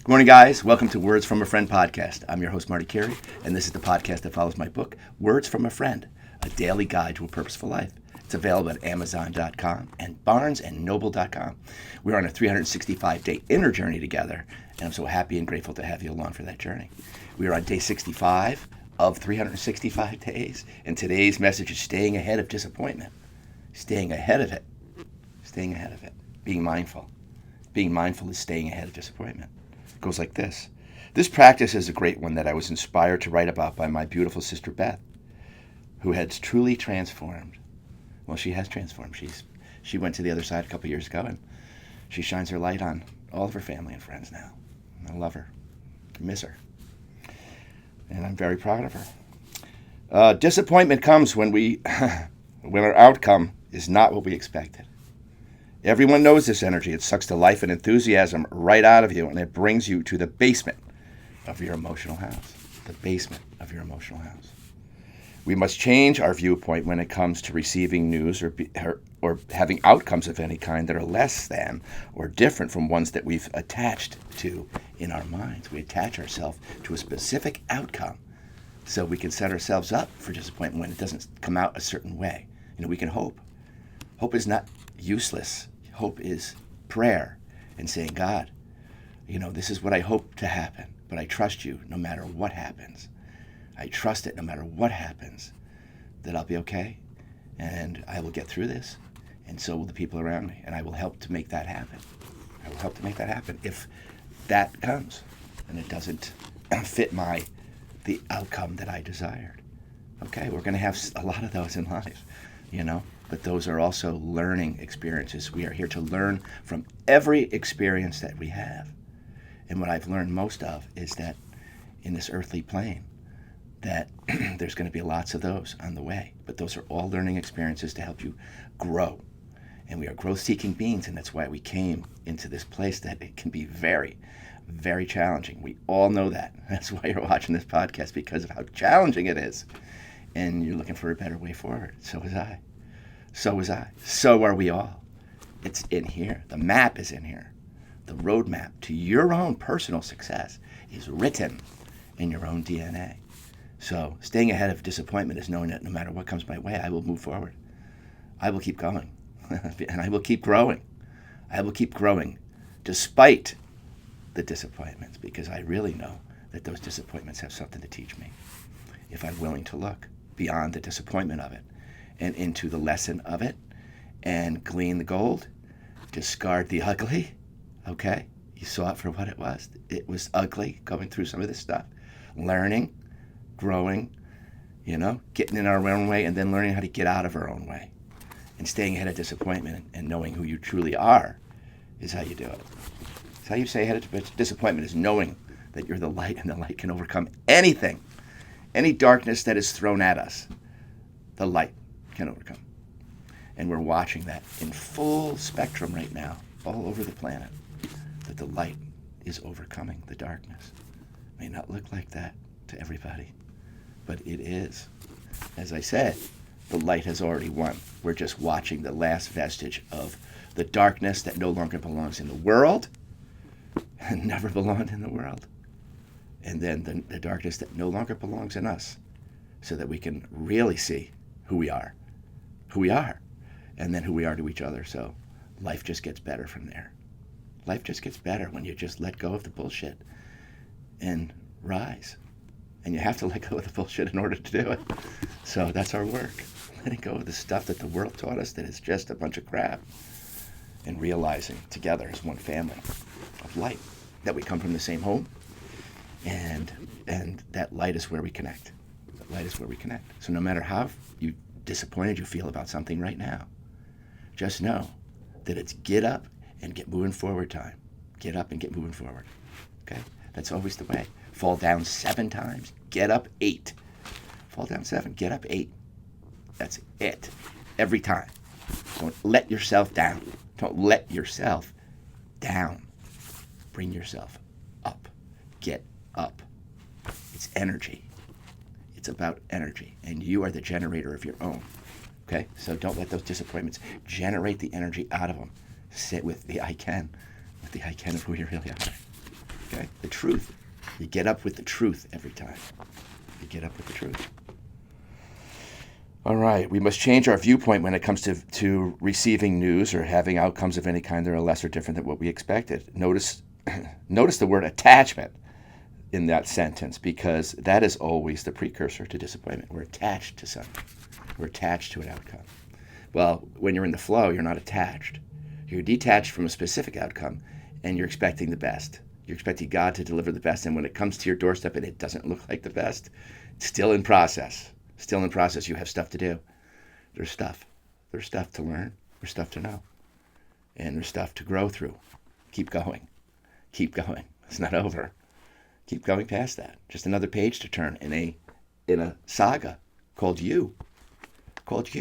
Good morning, guys. Welcome to Words from a Friend podcast. I'm your host, Marty Carey, and this is the podcast that follows my book, Words from a Friend, a daily guide to a purposeful life. It's available at Amazon.com and BarnesandNoble.com. We're on a 365-day inner journey together, and I'm so happy and grateful to have you along for that journey. We are on day 65 of 365 days, and today's message is staying ahead of disappointment. Staying ahead of it. Staying ahead of it. Being mindful. Being mindful is staying ahead of disappointment. It goes like this. This practice is a great one that I was inspired to write about by my beautiful sister Beth, who has truly transformed. Well, she has transformed. She went to the other side a couple years ago, and she shines her light on all of her family and friends now. I love her. I miss her. And I'm very proud of her. Disappointment comes when when our outcome is not what we expected. Everyone knows this energy. It sucks the life and enthusiasm right out of you, and it brings you to the basement of your emotional house. The basement of your emotional house. We must change our viewpoint when it comes to receiving news or having outcomes of any kind that are less than or different from ones that we've attached to in our minds. We attach ourselves to a specific outcome so we can set ourselves up for disappointment when it doesn't come out a certain way. We can hope. Hope is not useless. Hope is prayer and saying, God, this is what I hope to happen, but I trust you no matter what happens. I trust it no matter what happens, that I'll be okay, and I will get through this, and so will the people around me, and I will help to make that happen. I will help to make that happen if that comes, and it doesn't fit the outcome that I desired. Okay, we're going to have a lot of those in life, but those are also learning experiences. We are here to learn from every experience that we have. And what I've learned most of is that in this earthly plane, that there's going to be lots of those on the way. But those are all learning experiences to help you grow. And we are growth-seeking beings, and that's why we came into this place that it can be very, very challenging. We all know that. That's why you're watching this podcast, because of how challenging it is. And you're looking for a better way forward. So was I. So was I. So are we all. It's in here. The map is in here. The roadmap to your own personal success is written in your own DNA. So staying ahead of disappointment is knowing that no matter what comes my way, I will move forward. I will keep going. And I will keep growing. I will keep growing despite the disappointments, because I really know that those disappointments have something to teach me if I'm willing to look beyond the disappointment of it and into the lesson of it and glean the gold, discard the ugly. Okay? You saw it for what it was. It was ugly going through some of this stuff, learning, growing, getting in our own way, and then learning how to get out of our own way. And staying ahead of disappointment and knowing who you truly are is how you do it. It's how you stay ahead of disappointment, is knowing that you're the light, and the light can overcome anything. Any darkness that is thrown at us, the light can overcome. And we're watching that in full spectrum right now, all over the planet, that the light is overcoming the darkness. It may not look like that to everybody, but it is. As I said, the light has already won. We're just watching the last vestige of the darkness that no longer belongs in the world and never belonged in the world. And then the darkness that no longer belongs in us, so that we can really see who we are, and then who we are to each other. So life just gets better from there. Life just gets better when you just let go of the bullshit and rise. And you have to let go of the bullshit in order to do it. So that's our work. Letting go of the stuff that the world taught us that is just a bunch of crap. And realizing together as one family of light that we come from the same home. And that light is where we connect. That light is where we connect. So no matter how disappointed you feel about something right now, just know that it's get up and get moving forward time. Get up and get moving forward. Okay? That's always the way. Fall down 7 times. Get up 8. Fall down 7. Get up 8. That's it. Every time. Don't let yourself down. Don't let yourself down. Bring yourself up. Get up. It's energy. It's about energy. And you are the generator of your own. Okay? So don't let those disappointments generate the energy out of them. Sit with the I can. With the I can of who you really are. Okay? The truth. You get up with the truth every time. You get up with the truth. All right, we must change our viewpoint when it comes to receiving news or having outcomes of any kind that are less or different than what we expected. Notice the word attachment in that sentence, because that is always the precursor to disappointment. We're attached to something. We're attached to an outcome. Well, when you're in the flow, you're not attached. You're detached from a specific outcome, and you're expecting the best. You're expecting God to deliver the best, and when it comes to your doorstep and it doesn't look like the best, it's still in process. Still in process. You have stuff to do. There's stuff. There's stuff to learn. There's stuff to know. And there's stuff to grow through. Keep going. Keep going. It's not over. Keep going past that. Just another page to turn in a saga called you. Called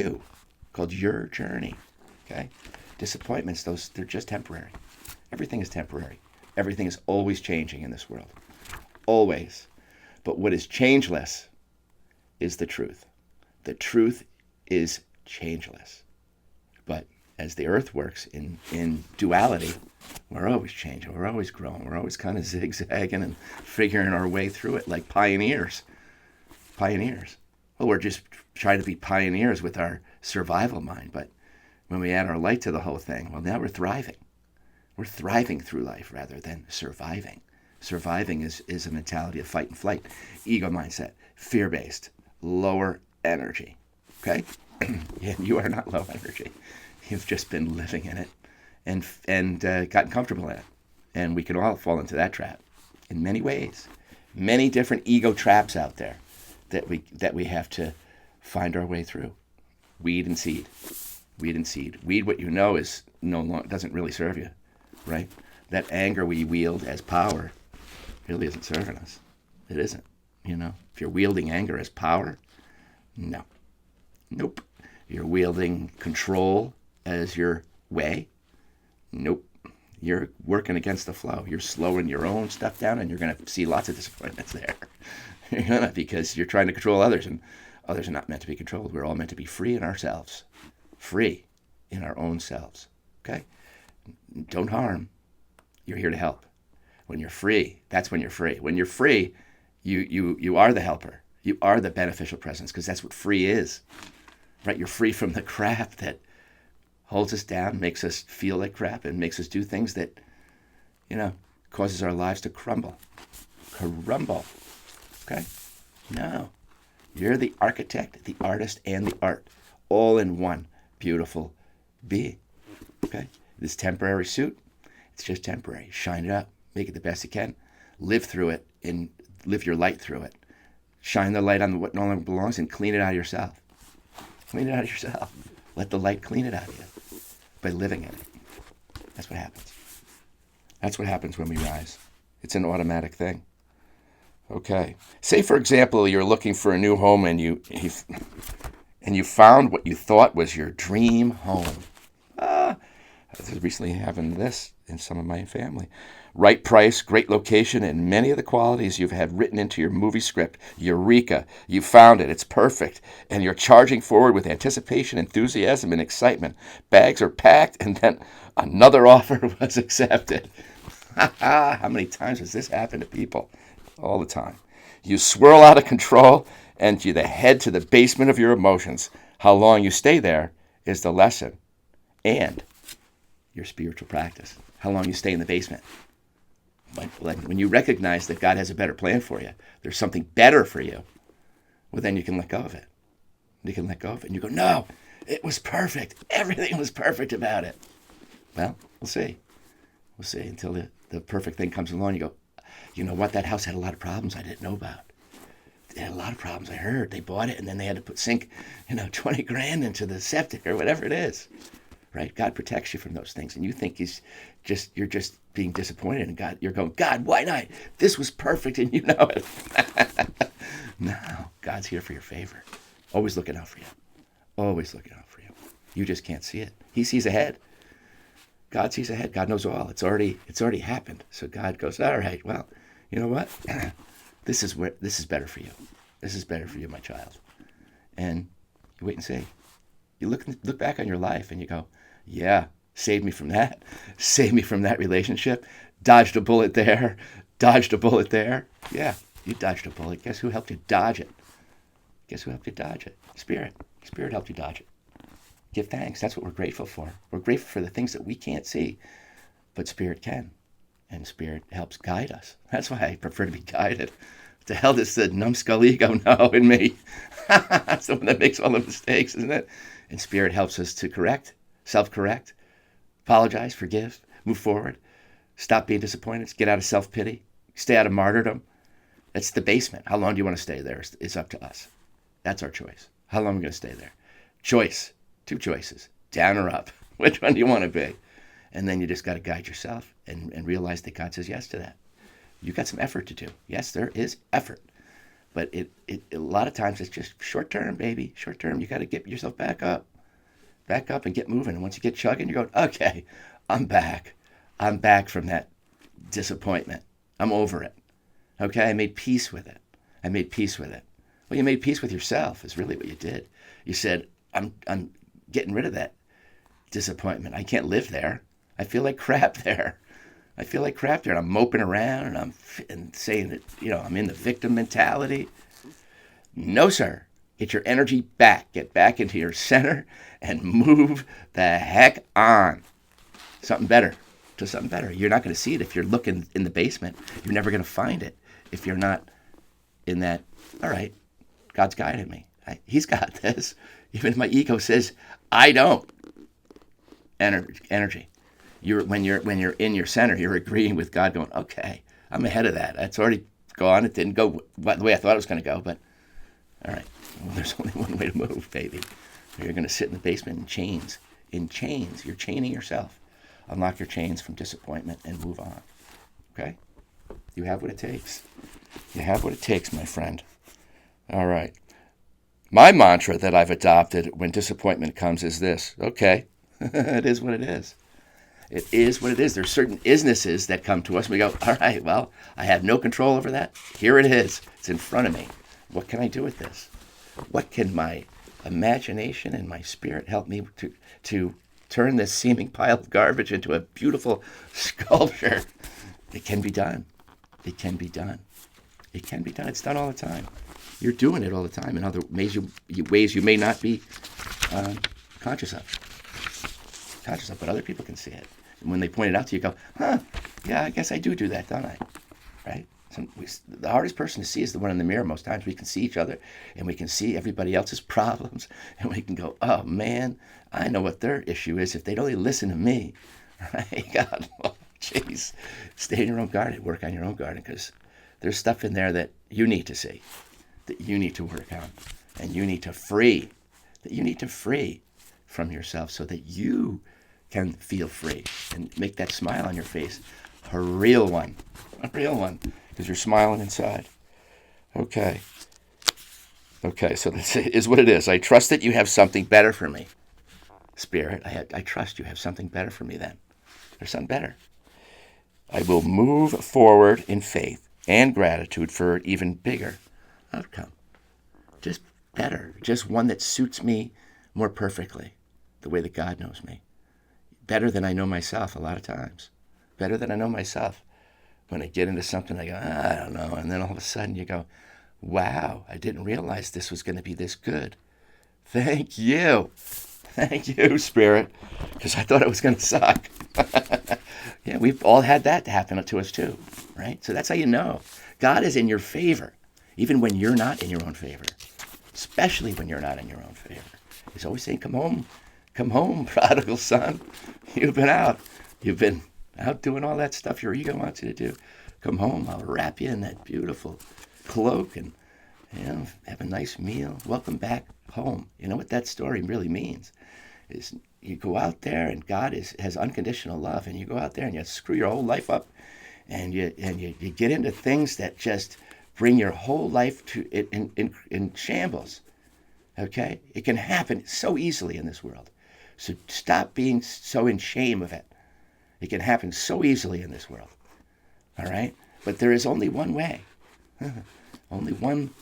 your journey. Okay? Disappointments, they're just temporary. Everything is temporary. Everything is always changing in this world. Always. But what is changeless is the truth. The truth is changeless. But as the earth works in duality, we're always changing, we're always growing, we're always kind of zigzagging and figuring our way through it like pioneers. Pioneers. Well, we're just trying to be pioneers with our survival mind, but when we add our light to the whole thing, well, now we're thriving. We're thriving through life rather than surviving. Surviving is a mentality of fight and flight, ego mindset, fear-based, lower energy. Okay? Yeah, you are not low energy. You've just been living in it and gotten comfortable in it. And we can all fall into that trap in many ways. Many different ego traps out there that we have to find our way through. Weed and seed. Weed and seed. Weed, what you know, is no longer doesn't really serve you, right? That anger we wield as power really isn't serving us. It isn't. You know, if you're wielding anger as power, no. Nope. You're wielding control as your way. Nope. You're working against the flow. You're slowing your own stuff down, and you're going to see lots of disappointments there. You're going to, because you're trying to control others, and others are not meant to be controlled. We're all meant to be free in ourselves. Free in our own selves. Okay? Don't harm. You're here to help. When you're free, that's when you're free. When you're free, you are the helper. You are the beneficial presence, because that's what free is. Right? You're free from the crap that holds us down, makes us feel like crap, and makes us do things that, causes our lives to crumble. Crumble. Okay? No. You're the architect, the artist, and the art, all in one beautiful being. Okay? This temporary suit, it's just temporary. Shine it up. Make it the best you can. Live through it and live your light through it. Shine the light on what no longer belongs and clean it out of yourself. Clean it out of yourself. Let the light clean it out of you by living in it. That's what happens. That's what happens when we rise. It's an automatic thing. Okay. Say, for example, you're looking for a new home and you found what you thought was your dream home. This recently happened this in some of my family. Right price, great location, and many of the qualities you've had written into your movie script. Eureka! You found it. It's perfect. And you're charging forward with anticipation, enthusiasm, and excitement. Bags are packed, and then another offer was accepted. How many times has this happened to people? All the time. You swirl out of control, and you head to the basement of your emotions. How long you stay there is the lesson. And your spiritual practice. How long you stay in the basement. When you recognize that God has a better plan for you, there's something better for you, well, then you can let go of it. You can let go of it. And you go, no, it was perfect. Everything was perfect about it. Well, we'll see. We'll see until the perfect thing comes along. You go, you know what? That house had a lot of problems I didn't know about. They had a lot of problems. I heard. They bought it, and then they had to sink, $20,000 into the septic or whatever it is. Right? God protects you from those things, and you think you're just being disappointed in God. You're going, God, why not? This was perfect, and you know it. No, God's here for your favor. Always looking out for you. Always looking out for you. You just can't see it. He sees ahead. God sees ahead. God knows all. It's already happened. So God goes, all right, well, you know what? This is better for you. This is better for you, my child. And you wait and see. You look back on your life and you go, yeah, saved me from that. Saved me from that relationship. Dodged a bullet there. Dodged a bullet there. Yeah, you dodged a bullet. Guess who helped you dodge it? Guess who helped you dodge it? Spirit. Spirit helped you dodge it. Give thanks. That's what we're grateful for. We're grateful for the things that we can't see, but Spirit can. And Spirit helps guide us. That's why I prefer to be guided. What the hell does the numbskull ego know in me? That's the one that makes all the mistakes, isn't it? And Spirit helps us to correct, self-correct, apologize, forgive, move forward, stop being disappointed, get out of self-pity, stay out of martyrdom. That's the basement. How long do you want to stay there? It's up to us. That's our choice. How long are we going to stay there? Choice. 2 choices. Down or up. Which one do you want to be? And then you just got to guide yourself and realize that God says yes to that. You got some effort to do. Yes, there is effort. But a lot of times it's just short term, baby. Short term. You got to get yourself back up. Back up and get moving. And once you get chugging, you're going, okay, I'm back. I'm back from that disappointment. I'm over it. Okay, I made peace with it. I made peace with it. Well, you made peace with yourself is really what you did. You said, I'm getting rid of that disappointment. I can't live there. I feel like crap there. I feel like crap there. And I'm moping around and I'm saying that, I'm in the victim mentality. No, sir. Get your energy back. Get back into your center and move the heck on. Something better. To something better. You're not going to see it if you're looking in the basement. You're never going to find it if you're not in that, all right, God's guiding me. He's got this. Even if my ego says, I don't. Energy. When you're in your center, you're agreeing with God going, okay, I'm ahead of that. It's already gone. It didn't go the way I thought it was going to go, but all right. Well, there's only one way to move, baby. You're going to sit in the basement in chains. In chains. You're chaining yourself. Unlock your chains from disappointment and move on. Okay? You have what it takes. You have what it takes, my friend. All right. My mantra that I've adopted when disappointment comes is this. Okay. It is what it is. It is what it is. There's certain isnesses that come to us. And we go, all right, well, I have no control over that. Here it is. It's in front of me. What can I do with this? What can my imagination and my spirit help me to turn this seeming pile of garbage into a beautiful sculpture? It can be done. It can be done. It can be done. It's done all the time. You're doing it all the time in other ways you may not be conscious of. But other people can see it. And when they point it out to you, you go, yeah, I guess I do that, don't I? Right? The hardest person to see is the one in the mirror. Most times we can see each other and we can see everybody else's problems and we can go, oh man, I know what their issue is if they'd only listen to me. Right? God, well, jeez. Stay in your own garden, work on your own garden, because there's stuff in there that you need to see, that you need to work on, and you need to free from yourself so that you can feel free and make that smile on your face a real one, because you're smiling inside. Okay, so this is what it is. I trust that you have something better for me. Spirit, I trust you have something better for me then. There's something better. I will move forward in faith and gratitude for an even bigger outcome. Just better, just one that suits me more perfectly, the way that God knows me. Better than I know myself a lot of times. Better than I know myself. When I get into something, I go, I don't know. And then all of a sudden you go, wow, I didn't realize this was going to be this good. Thank you. Thank you, Spirit, because I thought it was going to suck. Yeah, we've all had that happen to us too, right? So that's how you know. God is in your favor, even when you're not in your own favor, especially when you're not in your own favor. He's always saying, come home, prodigal son. You've been out doing all that stuff your ego wants you to do. Come home, I'll wrap you in that beautiful cloak and have a nice meal. Welcome back home. You know what that story really means? Is you go out there and God has unconditional love, and you go out there and you screw your whole life up, and you get into things that just bring your whole life to in shambles. Okay? It can happen so easily in this world. So stop being so in shame of it. It can happen so easily in this world. All right? But there is only one way. Only one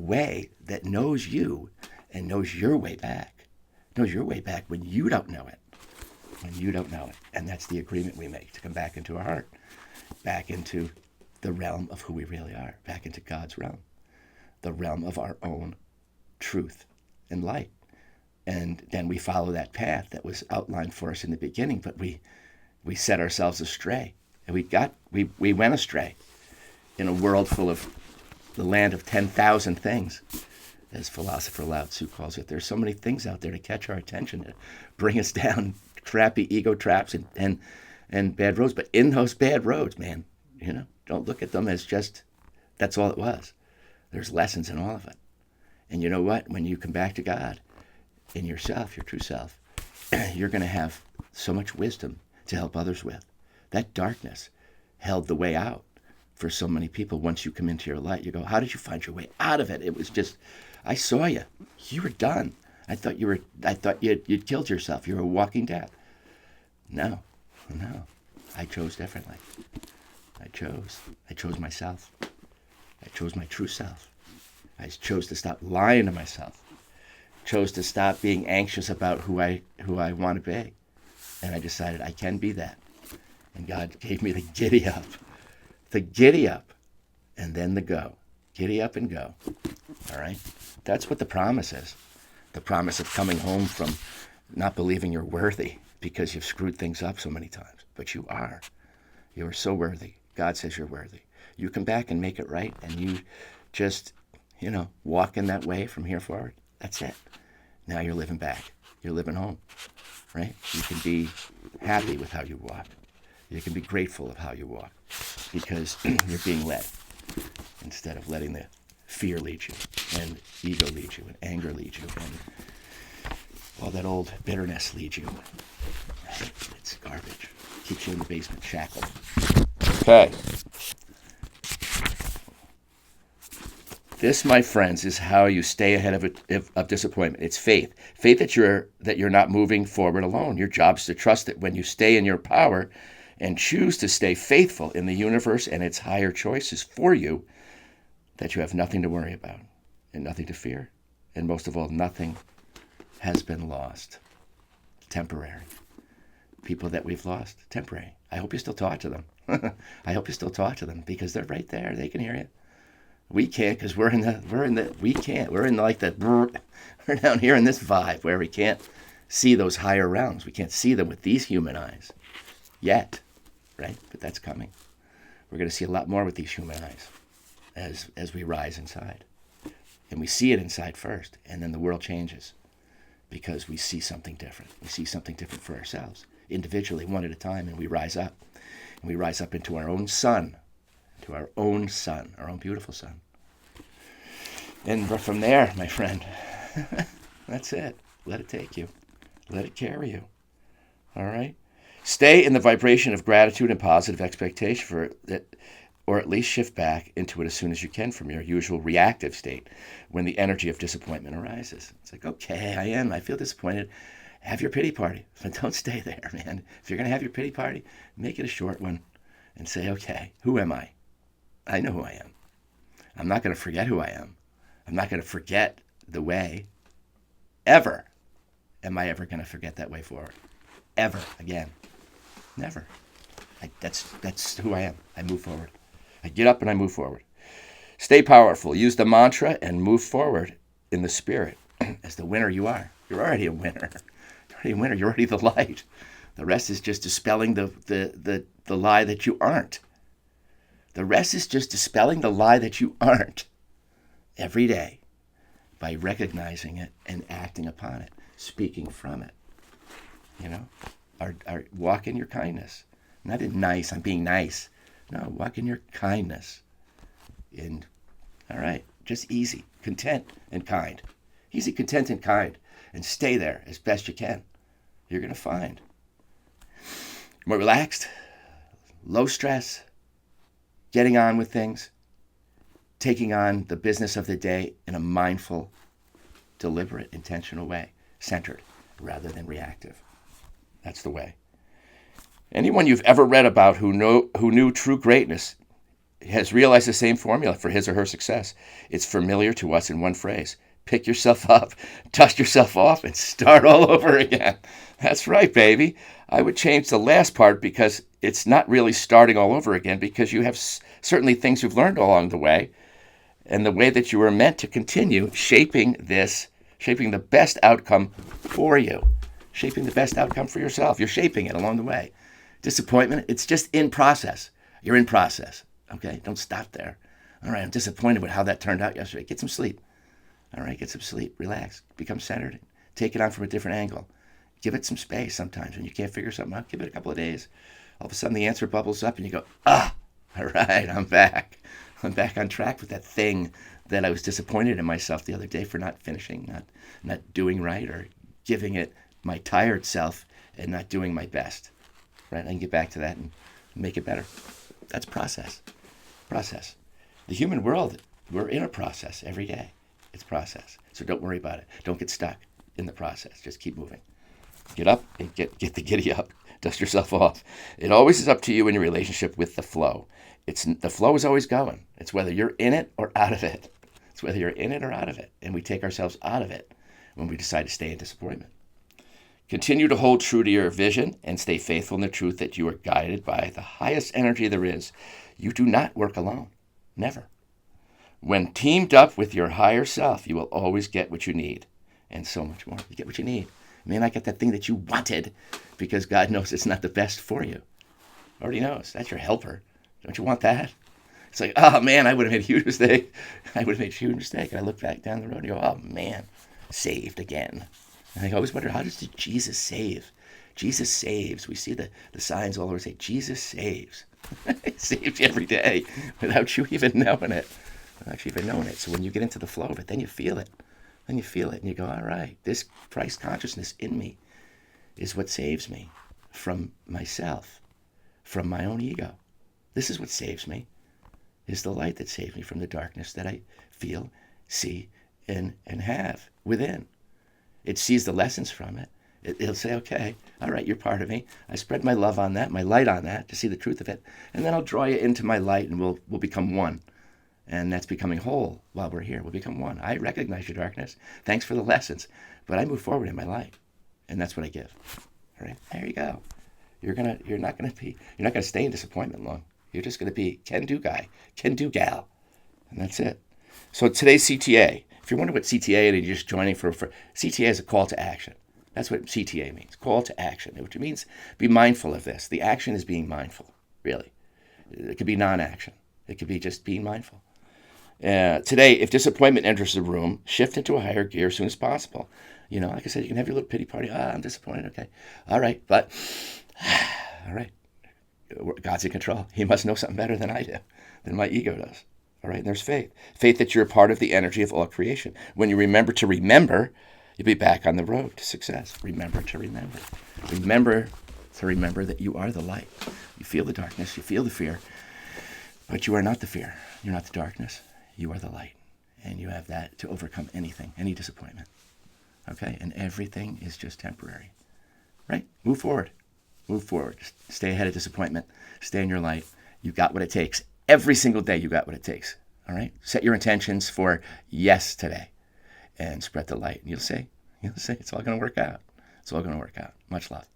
way that knows you and knows your way back. Knows your way back when you don't know it. When you don't know it. And that's the agreement we make, to come back into our heart. Back into the realm of who we really are, back into God's realm, the realm of our own truth and light. And then we follow that path that was outlined for us in the beginning, but we set ourselves astray. And we went astray in a world full of the land of 10,000 things, as philosopher Lao Tzu calls it. There's so many things out there to catch our attention, to bring us down crappy ego traps and bad roads. But in those bad roads, man, don't look at them as just, that's all it was. There's lessons in all of it. And you know what? When you come back to God in yourself, your true self, you're going to have so much wisdom to help others with. That darkness held the way out for so many people. Once you come into your light, you go, how did you find your way out of it? It was just, I saw you. You were done. I thought you'd killed yourself. You were a walking death. No. I chose differently. I chose myself. I chose my true self. I chose to stop lying to myself. Chose to stop being anxious about who I want to be. And I decided I can be that. And God gave me the giddy up. The giddy up. And then the go. Giddy up and go. All right? That's what the promise is. The promise of coming home from not believing you're worthy because you've screwed things up so many times. But you are. You are so worthy. God says you're worthy. You come back and make it right, and you just, walk in that way from here forward. That's it. Now you're living back. You're living home, right? You can be happy with how you walk. You can be grateful of how you walk because you're being led instead of letting the fear lead you and ego lead you and anger lead you and all that old bitterness lead you. It's garbage. Keeps you in the basement shackled. Okay. This, my friends, is how you stay ahead of disappointment. It's faith. Faith that you're not moving forward alone. Your job is to trust that when you stay in your power and choose to stay faithful in the universe and its higher choices for you, that you have nothing to worry about and nothing to fear. And most of all, nothing has been lost. Temporary. People that we've lost, temporary. I hope you still talk to them. I hope you still talk to them because they're right there. They can hear you. We can't because we're in down here in this vibe where we can't see those higher realms. We can't see them with these human eyes yet, right? But that's coming. We're going to see a lot more with these human eyes as we rise inside. And we see it inside first, and then the world changes because we see something different. We see something different for ourselves, individually, one at a time, and we rise up. And we rise up into our own sun, our own beautiful sun. And from there, my friend, that's it. Let it take you. Let it carry you. All right? Stay in the vibration of gratitude and positive expectation for it, or at least shift back into it as soon as you can from your usual reactive state when the energy of disappointment arises. It's like, okay, I feel disappointed. Have your pity party, but don't stay there, man. If you're going to have your pity party, make it a short one and say, okay, who am I? I know who I am. I'm not going to forget who I am. I'm not going to forget the way. Ever. Am I ever going to forget that way forward? Ever again? Never. That's who I am. I move forward. I get up and I move forward. Stay powerful. Use the mantra and move forward in the spirit. As the winner you are. You're already a winner. You're already a winner. You're already the light. The rest is just dispelling the lie that you aren't. The rest is just dispelling the lie that you aren't every day by recognizing it and acting upon it, speaking from it. Walk in your kindness. Not in nice, I'm being nice. No, walk in your kindness. All right, just easy, content, and kind. Easy, content, and kind. And stay there as best you can. You're going to find more relaxed, low stress, getting on with things, taking on the business of the day in a mindful, deliberate, intentional way, centered rather than reactive. That's the way. Anyone you've ever read about who knew true greatness has realized the same formula for his or her success. It's familiar to us in one phrase. Pick yourself up, dust yourself off, and start all over again. That's right, baby. I would change the last part because it's not really starting all over again, because you have certainly things you've learned along the way, and the way that you were meant to continue shaping the best outcome for you, shaping the best outcome for yourself. You're shaping it along the way. Disappointment, it's just in process. You're in process. Okay, don't stop there. All right, I'm disappointed with how that turned out yesterday. Get some sleep. All right, get some sleep. Relax. Become centered. Take it on from a different angle. Give it some space sometimes. When you can't figure something out, give it a couple of days. All of a sudden, the answer bubbles up, and you go, all right, I'm back. I'm back on track with that thing that I was disappointed in myself the other day for not finishing, not doing right, or giving it my tired self and not doing my best. Right? I can get back to that and make it better. That's process. Process. The human world, we're in a process every day. It's process. So don't worry about it. Don't get stuck in the process. Just keep moving. Get up and get the giddy up. Dust yourself off. It always is up to you in your relationship with the flow. The flow is always going. It's whether you're in it or out of it. It's whether you're in it or out of it. And we take ourselves out of it when we decide to stay in disappointment. Continue to hold true to your vision and stay faithful in the truth that you are guided by the highest energy there is. You do not work alone. Never. When teamed up with your higher self, you will always get what you need, and so much more. You get what you need. You may not get that thing that you wanted, because God knows it's not the best for you. Already knows. That's your helper. Don't you want that? It's like, oh man, I would have made a huge mistake. I would have made a huge mistake. And I look back down the road and go, oh man, saved again. And I always wonder, how does Jesus save? Jesus saves. We see the signs all over say, Jesus saves. He saves you every day without you even knowing it. So when you get into the flow of it, then you feel it. Then you feel it and you go, all right, this Christ consciousness in me is what saves me from myself, from my own ego. This is what saves me, is the light that saves me from the darkness that I feel, see, and have within. It sees the lessons from it. It'll say, okay, all right, you're part of me. I spread my love on that, my light on that, to see the truth of it. And then I'll draw you into my light, and we'll become one. And that's becoming whole while we're here. We'll become one. I recognize your darkness. Thanks for the lessons. But I move forward in my light. And that's what I give. All right, there you go. You're not gonna stay in disappointment long. You're just gonna be can-do guy, can-do gal. And that's it. So today's CTA. If you're wondering what CTA is, and you're just joining for CTA is a call to action. That's what CTA means, call to action, which means be mindful of this. The action is being mindful, really. It could be non-action. It could be just being mindful. Today, if disappointment enters the room, shift into a higher gear as soon as possible. Like I said, you can have your little pity party. I'm disappointed. Okay. All right. But, all right. God's in control. He must know something better than I do, than my ego does. All right. And there's faith. Faith that you're a part of the energy of all creation. When you remember to remember, you'll be back on the road to success. Remember to remember. Remember to remember that you are the light. You feel the darkness. You feel the fear. But you are not the fear. You're not the darkness. You are the light. And you have that to overcome anything, any disappointment. Okay? And everything is just temporary. Right? Move forward. Move forward. Stay ahead of disappointment. Stay in your light. You got what it takes. Every single day you got what it takes. All right? Set your intentions for yes today. And spread the light. And you'll see it's all going to work out. It's all going to work out. Much love.